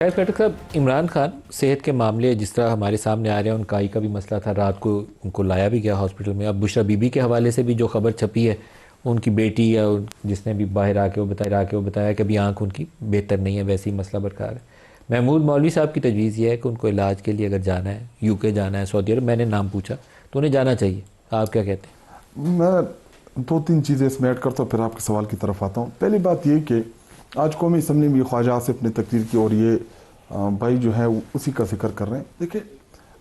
खटक साहब, इमरान खान सेहत के मामले जिस तरह हमारे सामने आ रहे हैं, उनका का भी मसला था, रात को उनको लाया भी गया हॉस्पिटल में। अब बुशरा बीबी के हवाले से भी जो खबर छपी है, उनकी बेटी या जिसने भी बाहर आके वो बताया कि अभी आंख उनकी बेहतर नहीं है, वैसे ही मसला बरकरार है। महमूद मौलवी साहब की तजवीज़ ये है कि उनको इलाज के लिए अगर जाना है, यूके जाना है, सऊदी अरब, मैंने नाम पूछा तो उन्हें जाना चाहिए। आप क्या कहते हैं? मैं दो तीन चीज़ें इसमें ऐड करता हूँ, फिर आपके सवाल की तरफ आता हूँ। पहली बात ये कि आज कौमी असम्बली में ख्वाजा आसिफ ने तकरीर की और ये भाई जो है उसी का जिक्र कर रहे हैं। देखिए,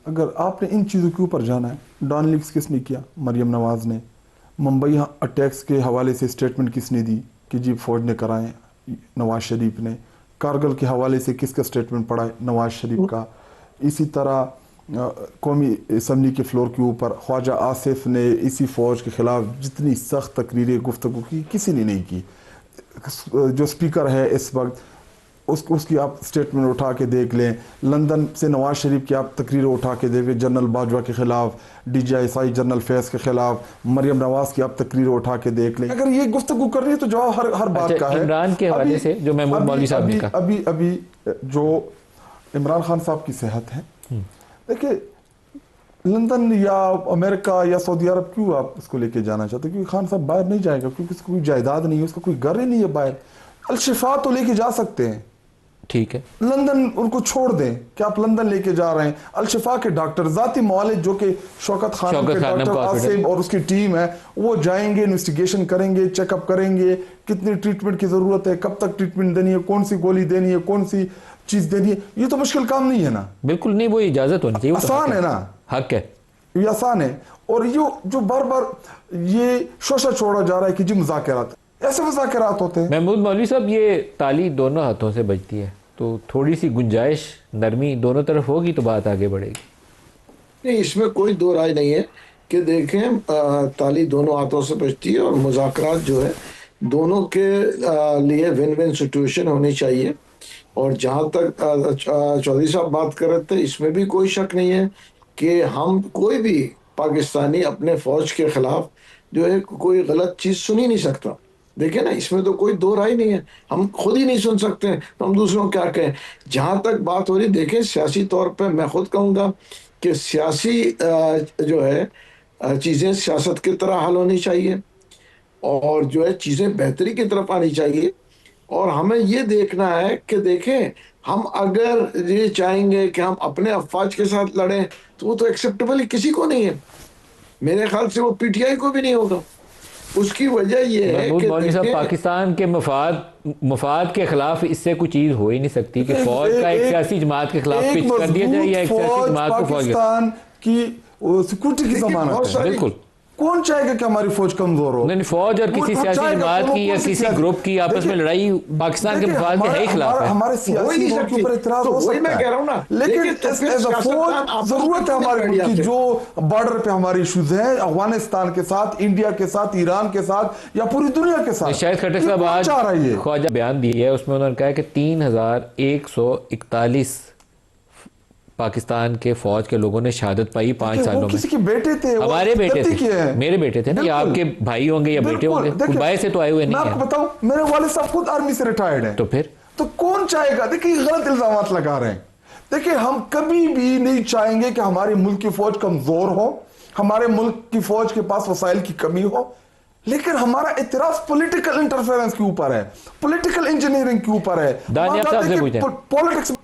अगर आपने इन चीज़ों के ऊपर जाना है, डॉन लीक्स किसने किया? मरियम नवाज़ ने। मुंबई अटैक्स के हवाले से स्टेटमेंट किसने दी कि जी फौज ने कराएं? नवाज शरीफ ने। कारगिल के हवाले से किसका स्टेटमेंट पड़ा है? नवाज शरीफ का। इसी तरह कौमी असम्बली के फ्लोर के ऊपर ख्वाजा आसिफ ने इसी फ़ौज के ख़िलाफ़ जितनी सख्त तकरीरें गुफ्तगू की, किसी ने नहीं की। जो स्पीकर है इस वक्त, उसकी आप स्टेटमेंट उठा के देख लें। लंदन से नवाज शरीफ की आप तकरीरें उठा के देखें, जनरल बाजवा के ख़िलाफ़, DGI जनरल फैज़ के ख़िलाफ़, मरियम नवाज़ की आप तकरीरें उठा के देख लें। अगर ये गुफ्तगू कर रही है तो जवाब हर बात का है। इमरान के हवाले से जो महमूद मौलवी साहब ने कहा, अभी जो इमरान खान साहब की सेहत है, देखिए, लंदन या अमेरिका या सऊदी अरब क्यों आप उसको लेके जाना चाहते? क्योंकि खान साहब बाहर नहीं जाएगा, क्योंकि उसको कोई जायदाद नहीं है, उसका कोई घर ही नहीं है बाहर। अल-शिफा तो लेके जा सकते हैं, ठीक है, लंदन उनको छोड़ दें कि आप लंदन लेके जा रहे हैं। अल-शिफा के डॉक्टर ज़ाती मुआलिज जो कि शौकत खानम के डॉक्टर आसिम और उसकी टीम है, वो जाएंगे, इन्वेस्टिगेशन करेंगे, चेकअप करेंगे, कितनी ट्रीटमेंट की ज़रूरत है, कब तक ट्रीटमेंट देनी है, कौन सी गोली देनी है, कौन सी चीज़ देनी है। ये तो मुश्किल काम नहीं है ना। बिल्कुल नहीं, वो इजाज़त होनी चाहिए, आसान है ना, हक है, ये आसान है। और ये जो बार बार ये शोशा छोड़ा जा रहा है कि जी मुज़ाकरात, ऐसे मुज़ाकरात होते हैं। महमूद मौलवी साहब, ये ताली दोनों हाथों से बजती है, तो थोड़ी सी गुंजाइश, नरमी दोनों तरफ होगी तो बात आगे बढ़ेगी। नहीं, इसमें कोई दो राय नहीं है कि देखें, ताली दोनों हाथों से बजती है और मुज़ाकरात जो है दोनों के लिए विन विन सिचुएशन होनी चाहिए। और जहाँ तक चौधरी साहब बात कर रहे थे, इसमें भी कोई शक नहीं है कि हम कोई भी पाकिस्तानी अपने फ़ौज के ख़िलाफ़ जो है कोई गलत चीज़ सुन ही नहीं सकता। देखिए ना, इसमें तो कोई दो राय नहीं है, हम खुद ही नहीं सुन सकते हैं तो हम दूसरों को क्या कहें। जहाँ तक बात हो रही, देखें, सियासी तौर पे मैं खुद कहूँगा कि सियासी जो है चीज़ें सियासत की तरह हल होनी चाहिए और जो है चीज़ें बेहतरी की तरफ आनी चाहिए। और हमें ये देखना है कि देखें, हम अगर ये चाहेंगे कि हम अपने अफवाज के साथ लड़ें तो वो तो एक्सेप्टेबल ही किसी को नहीं है। मेरे ख्याल से वो PTI को भी नहीं होगा। उसकी वजह ये है कि मौलवी साहब, पाकिस्तान के मफाद के खिलाफ इससे कोई चीज हो ही नहीं सकती कि फौज का एक सियासी जमात के खिलाफ पिच कर दिया जाए या एक सियासी जमात को फौज पाकिस्तान की सिक्योरिटी की जमानत है। बिल्कुल, कौन चाहेगा कि हमारी फौज कमजोर हो? नहीं, फौज और किसी सियासी जमात की या किसी ग्रुप की आपस में लड़ाई पाकिस्तान के मफाद के है खिलाफ है। हमारे सियासी लोगों के ऊपर इतराज हो सकता है, मैं कह रहा हूं ना, लेकिन एज अ फौज जरूरत है हमारी की जो बॉर्डर पे हमारी इश्यूज हैं, अफगानिस्तान के साथ, इंडिया के साथ, ईरान के साथ या पूरी दुनिया के साथ। शायद खटक साहब आज ख्वाजा बयान दिया है, उसमें उन्होंने कहा है कि 3141 पाकिस्तान के फौज के लोगों ने शहादत पाई 5 सालों में। किसी के बेटे थे, हमारे बेटे थे, मेरे बेटे थे ना, या आपके भाई होंगे या बेटे होंगे, दुबई से तो आए हुए नहीं है। मैं आपको बताऊं, मेरे वाले साहब खुद आर्मी से रिटायर्ड है, तो फिर तो कौन चाहेगा? देखिए, गलत इल्जामात लगा रहे हैं। देखिए, हम कभी भी नहीं चाहेंगे कि हमारे मुल्क की फौज कमजोर हो, हमारे मुल्क की फौज के पास वसाइल की कमी हो, लेकिन हमारा इतराज पॉलिटिकल इंटरफेरेंस के ऊपर है, पॉलिटिकल इंजीनियरिंग के ऊपर है। दानियाल साहब से पूछें,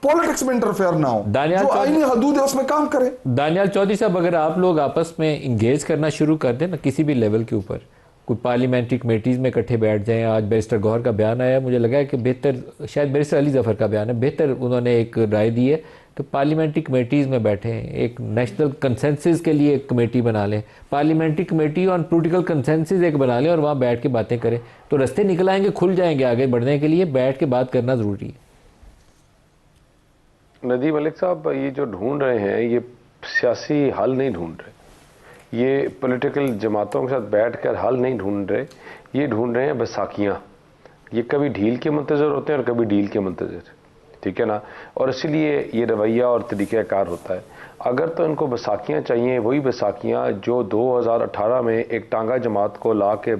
पॉलिटिक्स में इंटरफेयर ना हो, जो आईनी हदूद है उसमें काम करें। दानियाल चौधरी साहब, अगर आप लोग आपस में इंगेज करना शुरू कर दें ना, किसी भी लेवल के ऊपर, कोई पार्लियामेंट्री कमेटीज में इकट्ठे बैठ जाएं। आज बैरिस्टर गौहर का बयान आया, मुझे लगा है कि बेहतर, शायद बैरिस्टर अली जफर का बयान है, बेहतर उन्होंने एक राय दी है कि पार्लियामेंट्री कमेटीज़ में बैठें, एक नेशनल कंसेंसस के लिए एक कमेटी बना लें, parliamentary committee on political consensus एक बना लें और वहाँ बैठ के बातें करें, तो रास्ते निकल आएंगे, खुल जाएंगे आगे बढ़ने के लिए। बैठ के बात करना ज़रूरी है। नदीम मलिक साहब, ये जो ढूंढ रहे हैं, ये सियासी हल नहीं ढूंढ रहे, ये पॉलिटिकल जमातों के साथ बैठकर हल नहीं ढूंढ रहे, ये ढूंढ रहे हैं बैसाखियाँ। ये कभी ढील के मुंतज़र होते हैं और कभी डील के मुंतज़र। ٹھیک ہے نا, اور اسی لیے یہ رویہ اور طریقہ کار ہوتا ہے. اگر تو ان کو بیساکھیاں چاہیے, وہی بیساکھیاں جو 2018 میں ایک ٹانگا جماعت کو لا کے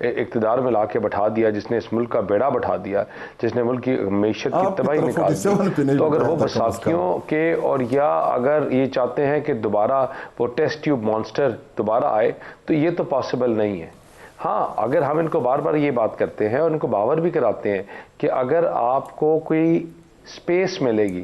اقتدار میں لا کے بٹھا دیا, جس نے اس ملک کا بیڑا بٹھا دیا, جس نے ملک کی معیشت کی تباہی نکال دی, تو اگر وہ بیساکھیوں کے, اور یا اگر یہ چاہتے ہیں کہ دوبارہ وہ ٹیسٹ ٹیوب مانسٹر دوبارہ آئے, تو یہ تو پاسبل نہیں ہے. ہاں اگر ہم ان کو بار بار یہ بات کرتے ہیں اور ان کو باور بھی کراتے ہیں کہ اگر آپ کو کوئی سپیس ملے گی,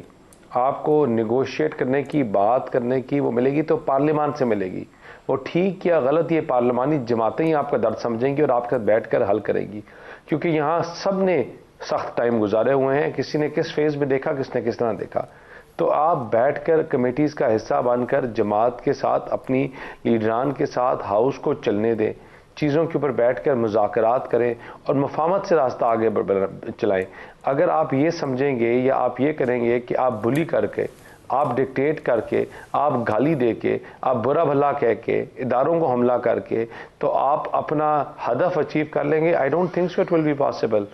آپ کو نیگوشیٹ کرنے کی, بات کرنے کی وہ ملے گی, تو پارلیمان سے ملے گی. وہ ٹھیک یا غلط یہ پارلیمانی جماعتیں ہی آپ کا درد سمجھیں گی اور آپ کے ساتھ بیٹھ کر حل کریں گی, کیونکہ یہاں سب نے سخت ٹائم گزارے ہوئے ہیں, کسی نے کس فیز میں دیکھا, کس نے کس طرح دیکھا. تو آپ بیٹھ کر کمیٹیز کا حصہ بن کر جماعت کے ساتھ, اپنی لیڈران کے ساتھ ہاؤس کو چلنے دیں, چیزوں کے اوپر بیٹھ کر مذاکرات کریں اور مفاہمت سے راستہ آگے چلائیں. اگر آپ یہ سمجھیں گے یا آپ یہ کریں گے کہ آپ بلی کر کے, آپ ڈکٹیٹ کر کے, آپ گالی دے کے, آپ برا بھلا کہہ کے, اداروں کو حملہ کر کے تو آپ اپنا ہدف اچیو کر لیں گے, I don't think so it will be possible,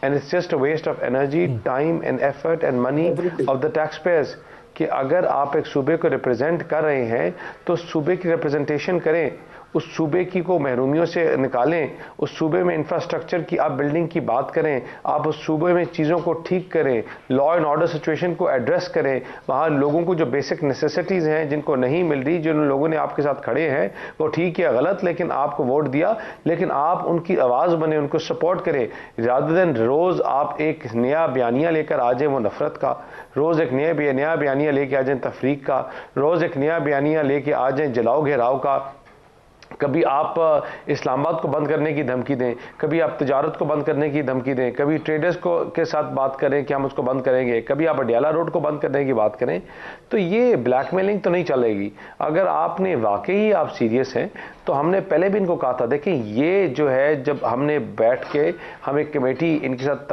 and it's just a waste of energy, time and effort and money of the tax payers. کہ اگر آپ ایک صوبے کو ریپرزینٹ کر رہے ہیں تو صوبے کی ریپرزنٹیشن کریں, اس صوبے کی کو محرومیوں سے نکالیں, اس صوبے میں انفراسٹرکچر کی آپ بلڈنگ کی بات کریں, آپ اس صوبے میں چیزوں کو ٹھیک کریں, لا اینڈ آرڈر سچویشن کو ایڈریس کریں, وہاں لوگوں کو جو بیسک نیسیسٹیز ہیں جن کو نہیں مل رہی, جن لوگوں نے آپ کے ساتھ کھڑے ہیں وہ ٹھیک یا غلط لیکن آپ کو ووٹ دیا, لیکن آپ ان کی آواز بنیں, ان کو سپورٹ کریں, رادر دین روز آپ ایک نیا بیانیہ لے کر آ جائیں وہ نفرت کا, روز ایک نیا بیانیہ لے کے آ جائیں تفریق کا, روز ایک نیا بیانیہ لے کے آ جائیں جلاؤ گھیراؤ کا. کبھی آپ اسلام آباد کو بند کرنے کی دھمکی دیں, کبھی آپ تجارت کو بند کرنے کی دھمکی دیں, کبھی ٹریڈرز کو کے ساتھ بات کریں کہ ہم اس کو بند کریں گے, کبھی آپ اڈیالہ روڈ کو بند کرنے کی بات کریں, تو یہ بلیک میلنگ تو نہیں چلے گی. اگر آپ نے واقعی آپ سیریس ہیں تو ہم نے پہلے بھی ان کو کہا تھا, دیکھیں یہ جو ہے جب ہم نے بیٹھ کے, ہم ایک کمیٹی ان کے ساتھ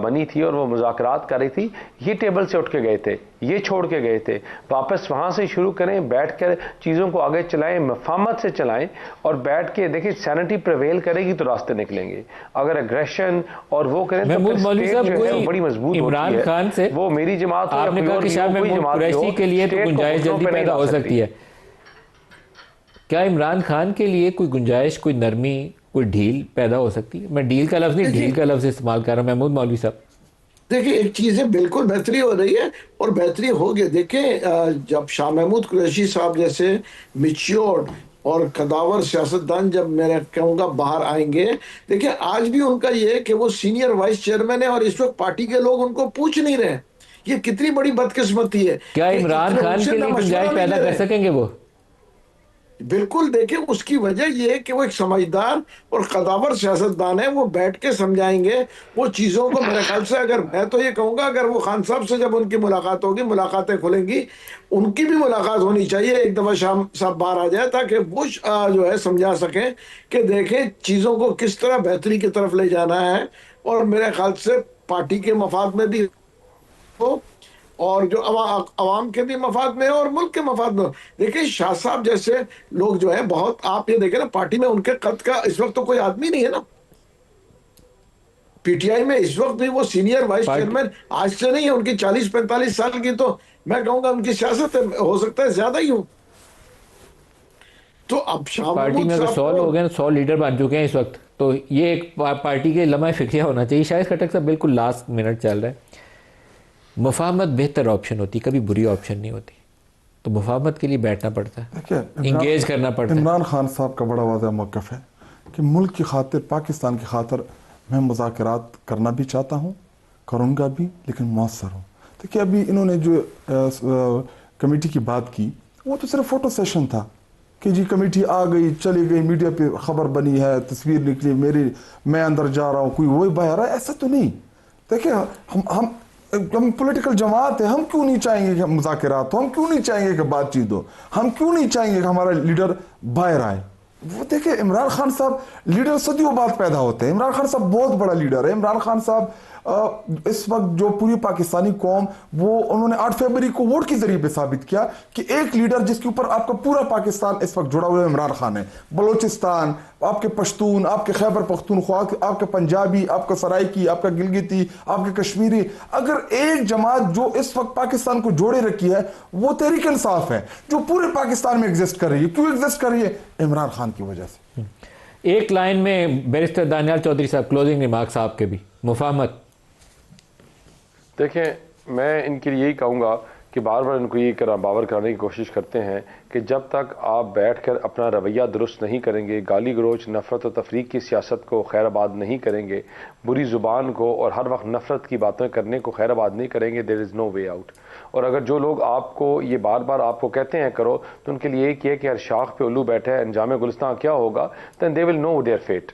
بنی تھی اور وہ مذاکرات کر رہی تھی, یہ ٹیبل سے اٹھ کے گئے تھے, یہ چھوڑ کے گئے تھے, واپس وہاں سے شروع کریں, بیٹھ کر چیزوں کو آگے چلائیں, مفاہمت سے چلائیں, اور بیٹھ کے دیکھیں سینٹی پریویل کرے گی تو راستے نکلیں گے. اگر اگریشن اور وہ کریں تو محمود مولوی صاحب, کوئی بڑی مضبوط عمران خان سے وہ میری جماعت آپ نے کہا کہ شاہ محمود قریشی کے لیے تو گنجائش جلدی پیدا ہو سکتی ہے, کیا عمران خان کے لیے کوئی گنجائش, کوئی نرمی, کوئی ڈھیل پیدا ہو سکتی ہے؟ میں ڈھیل کا لفظ نہیں, ڈھیل کا لفظ استعمال کر رہا ہوں. محمود مولوی صاحب دیکھیں ایک چیز ہے, بالکل بہتری ہو رہی ہے اور بہتری ہوگی. دیکھیں جب شاہ محمود قریشی صاحب جیسے میچیورڈ اور قداور سیاستدان جب میں کہوں گا باہر آئیں گے, دیکھیں آج بھی ان کا یہ ہے کہ وہ سینئر وائس چیئرمین ہے اور اس وقت پارٹی کے لوگ ان کو پوچھ نہیں رہے. یہ کتنی بڑی بدقسمتی ہے. کیا عمران خان کے لیے گنجائش پیدا کر سکیں گے وہ؟ بالکل. دیکھیں اس کی وجہ یہ ہے کہ وہ ایک سمجھدار اور قداور سیاستدان ہے, وہ بیٹھ کے سمجھائیں گے وہ چیزوں کو. میرے خیال سے اگر میں تو یہ کہوں گا اگر وہ خان صاحب سے جب ان کی ملاقات ہوگی, ملاقاتیں کھلیں گی, ان کی بھی ملاقات ہونی چاہیے ایک دفعہ شاہ صاحب باہر آ جائے, تاکہ وہ جو ہے سمجھا سکیں کہ دیکھیں چیزوں کو کس طرح بہتری کی طرف لے جانا ہے, اور میرے خیال سے پارٹی کے مفاد میں بھی ہو اور جو عوام کے بھی مفاد میں اور ملک کے مفاد میں. دیکھیں شاہ صاحب جیسے لوگ جو ہیں بہت, آپ یہ دیکھیں نا پارٹی میں ان کے قد کا اس وقت تو کوئی آدمی نہیں ہے نا پی ٹی آئی میں اس وقت بھی. وہ سینئر وائس چیئرمین آج سے نہیں ہے, ان کی 40-45 سال کی تو میں کہوں گا ان کی سیاست ہو سکتا ہے زیادہ ہی ہو. تو اب شاہ پارٹی میں اگر 100 لوگ ہیں, 100 لیڈر بن چکے ہیں اس وقت, تو یہ ایک پارٹی کے لمحہ فکریہ ہونا چاہیے. شاہد خٹک صاحب بالکل لاسٹ منٹ چل رہا ہے. مفاہمت بہتر آپشن ہوتی, کبھی بری آپشن نہیں ہوتی, تو مفاہمت کے لیے بیٹھنا پڑتا ہے, انگیج کرنا پڑتا ہے. عمران خان صاحب کا بڑا واضح موقف ہے کہ ملک کی خاطر, پاکستان کی خاطر میں مذاکرات کرنا بھی چاہتا ہوں, کروں گا بھی, لیکن مؤثر ہوں. دیکھیے ابھی انہوں نے جو کمیٹی کی بات کی وہ تو صرف فوٹو سیشن تھا کہ جی کمیٹی آ گئی چلی گئی, میڈیا پہ خبر بنی ہے, تصویر نکلی میری, میں اندر جا رہا ہوں, کوئی وہی باہر ہے, ایسا تو نہیں. دیکھیں ہم پولیٹیکل جماعت ہے, ہم کیوں نہیں چاہیں گے کہ مذاکرات ہو, ہم کیوں نہیں چاہیں گے کہ بات چیت ہو, ہم کیوں نہیں چاہیں گے کہ ہمارا لیڈر باہر آئے. وہ دیکھیں عمران خان صاحب لیڈر صدیوں بعد پیدا ہوتے ہیں. عمران خان صاحب بہت بڑا لیڈر ہے. عمران خان صاحب इस वक्त जो पूरी पाकिस्तानी कौम, वो उन्होंने 8 फरवरी को वोट के जरिए पे साबित किया कि एक लीडर जिसके ऊपर आपका पूरा पाकिस्तान इस वक्त जुड़ा हुआ है, इमरान खान है। बलोचिस्तान, आपके पश्तून, आपके खैबर पख्तूनख्वा, आपके पंजाबी, आपका सराइकी, आपका गिलगिती, आपके कश्मीरी, अगर एक जमात जो इस वक्त पाकिस्तान को जोड़े रखी है वो तहरीक इंसाफ है, जो पूरे पाकिस्तान में एग्जिस्ट कर रही है। क्यों एग्जिस्ट कर रही है? इमरान खान की वजह से। एक लाइन में बैरिस्टर दानियाल चौधरी साहब, क्लोजिंग रिमार्क्स आपके भी, मुफाहमत। देखें, मैं इनके लिए यही कहूँगा कि बार बार इनको ये बावर कराने की कोशिश करते हैं कि जब तक आप बैठकर अपना रवैया दुरुस्त नहीं करेंगे, गाली गलोच, नफ़रत और तफरीक की सियासत को खैराबाद नहीं करेंगे, बुरी ज़ुबान को और हर वक्त नफ़रत की बातें करने को खैराबाद नहीं करेंगे, there is no way out. और अगर जो लोग आपको ये बार बार आपको कहते हैं करो, तो उनके लिए एक ये कि हर शाख पे उल्लू बैठा है, अंजाम गुलिस्तान क्या होगा, then they will know their fate.